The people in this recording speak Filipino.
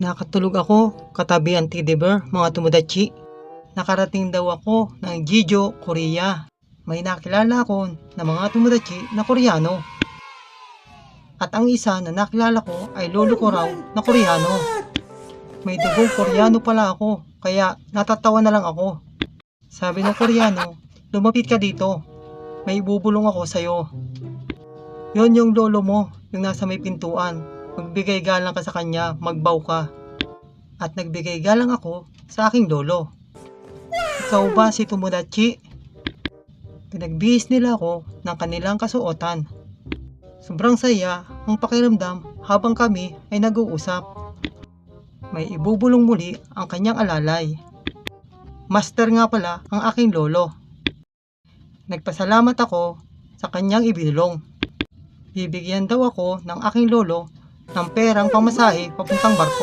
Nakatulog ako katabi ang teddy bear, mga tomodachi. Nakarating daw ako ng Jeju, Korea. May nakilala ako na mga tomodachi na Koreano. At ang isa na nakilala ko ay lolo ko raw na Koreano. May dugong Koreano pala ako, kaya natatawa na lang ako. Sabi ng Koreano, lumapit ka dito. May ibubulong ako sa'yo. Yon yung lolo mo, yung nasa may pintuan. Magbigay galang ka sa kanya, magbaw ka. At nagbigay galang ako sa aking lolo. Ikaw ba si Tomodachi? Pinagbihis nila ako ng kanilang kasuotan. Sobrang saya ang pakiramdam habang kami ay nag-uusap. May ibubulong muli ang kanyang alalay. Master nga pala ang aking lolo. Nagpasalamat ako sa kanyang ibinulong. Bibigyan daw ako ng aking lolo ng perang pamasahe papuntang barko.